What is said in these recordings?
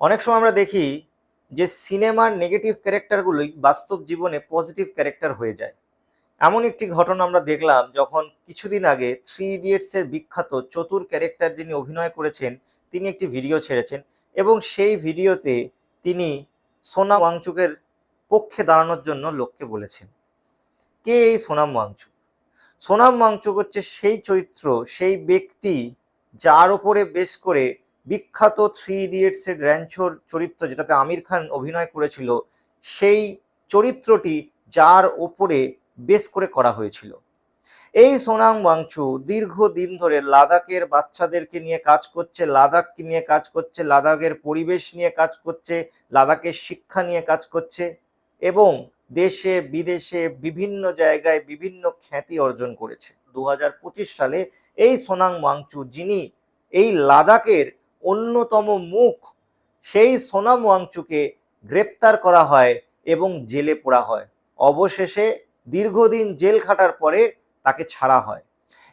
অনেক সময় আমরা দেখি যে সিনেমার নেগেটিভ ক্যারেক্টারগুলোই বাস্তব জীবনে পজিটিভ ক্যারেক্টার হয়ে যায়। এমন একটি ঘটনা আমরা দেখলাম যখন কিছুদিন আগে থ্রি ইডিয়টসের বিখ্যাত চতুর ক্যারেক্টার যিনি অভিনয় করেছেন তিনি একটি ভিডিও ছেড়েছেন এবং সেই ভিডিওতে তিনি সোনাম ওয়াংচুকের পক্ষে দাঁড়ানোর জন্য লোককে বলেছেন। কে এই সোনাম ওয়াংচুক? সোনাম ওয়াংচুক হচ্ছে সেই চরিত্র, সেই ব্যক্তি যার ওপরে বেশ করে বিখ্যাত থ্রি ইডিয়টস এর র্যাঞ্চোর চরিত্র, যেটাতে আমির খান অভিনয় করেছিল, সেই চরিত্রটি যার ওপরে বেশ করে করা হয়েছিল। এই সোনাম ওয়াংচু দীর্ঘদিন ধরে লাদাখের বাচ্চাদেরকে নিয়ে কাজ করছে, লাদাখকে নিয়ে কাজ করছে, লাদাখের পরিবেশ নিয়ে কাজ করছে, লাদাখের শিক্ষা নিয়ে কাজ করছে এবং দেশে বিদেশে বিভিন্ন জায়গায় বিভিন্ন খ্যাতি অর্জন করেছে। 2025 সালে এই সোনাম ওয়াংচু, যিনি এই লাদাখের অন্যতম মুখ, সেই সোনাম ওয়াংচুকে গ্রেপ্তার করা হয় এবং জেলে পোড়া হয়। অবশেষে দীর্ঘদিন জেল খাটার পরে তাকে ছাড়া হয়।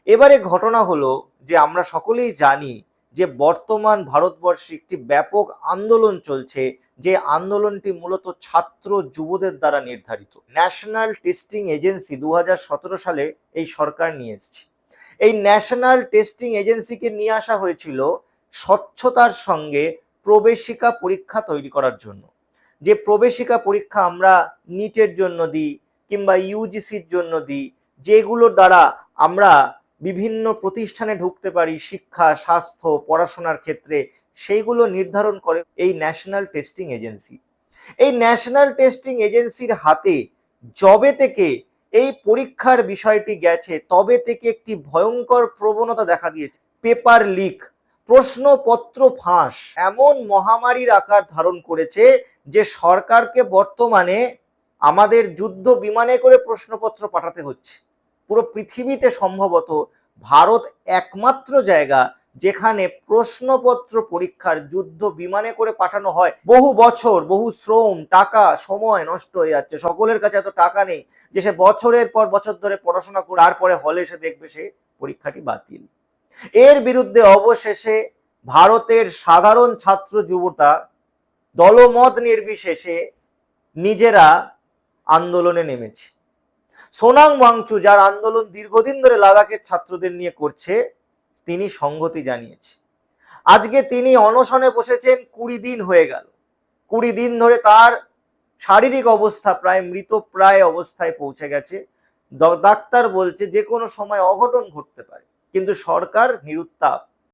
এবারে ঘটনা হলো যে আমরা সকলেই জানি যে বর্তমান ভারতবর্ষে একটি ব্যাপক আন্দোলন চলছে, যে আন্দোলনটি মূলত ছাত্র যুবদের দ্বারা নির্ধারিত। ন্যাশনাল টেস্টিং এজেন্সি 2017 সালে এই সরকার নিয়ে এসেছে। এই ন্যাশনাল টেস্টিং এজেন্সিকে নিয়ে আসা হয়েছিল স্বচ্ছতার সঙ্গে প্রবেশিকা পরীক্ষা তৈরি করার জন্য। যে প্রবেশিকা পরীক্ষা আমরা নিটের জন্য দিই কিংবা ইউজিসির জন্য দিই, যেগুলোর দ্বারা আমরা বিভিন্ন প্রতিষ্ঠানে ঢুকতে পারি শিক্ষা, স্বাস্থ্য, পড়াশোনার ক্ষেত্রে, সেইগুলো নির্ধারণ করে এই ন্যাশনাল টেস্টিং এজেন্সি। এই ন্যাশনাল টেস্টিং এজেন্সির হাতে যবে থেকে এই পরীক্ষার বিষয়টি গেছে তবে থেকে একটি ভয়ঙ্কর প্রবণতা দেখা দিয়েছে। পেপার লিক, প্রশ্নপত্র ফাঁস এমন মহামারীর আকার ধারণ করেছে যে সরকারকে বর্তমানে আমাদের যুদ্ধ বিমানে করে প্রশ্নপত্র পাঠাতে হচ্ছে। পুরো পৃথিবীতে সম্ভবত ভারত একমাত্র জায়গা যেখানে প্রশ্নপত্র পরীক্ষার যুদ্ধ বিমানে করে পাঠানো হয়। বহু বছর, বহু শ্রম, টাকা, সময় নষ্ট হয়ে যাচ্ছে। সকলের কাছে এত টাকা নেই যে সে বছরের পর বছর ধরে পড়াশোনা করে তারপরে হলে এসে দেখবে সে পরীক্ষাটি বাতিল। এর বিরুদ্ধে অবশেষে ভারতের সাধারণ ছাত্র যুবতা দলমত নির্বিশেষে নিজেরা আন্দোলনে নেমেছে। সোনাম ওয়াংচু, যার আন্দোলন দীর্ঘদিন ধরে লাদাখের ছাত্রদের নিয়ে করছে, তিনি সংহতি জানিয়েছে। আজকে তিনি অনশনে বসেছেন, 20 দিন হয়ে গেল। 20 দিন ধরে তার শারীরিক অবস্থা প্রায় মৃতপ্রায় অবস্থায় পৌঁছে গেছে। ডাক্তার বলছে যে কোনো সময় অঘটন ঘটতে পারে, কিন্তু সরকার নিরুত্তাপ।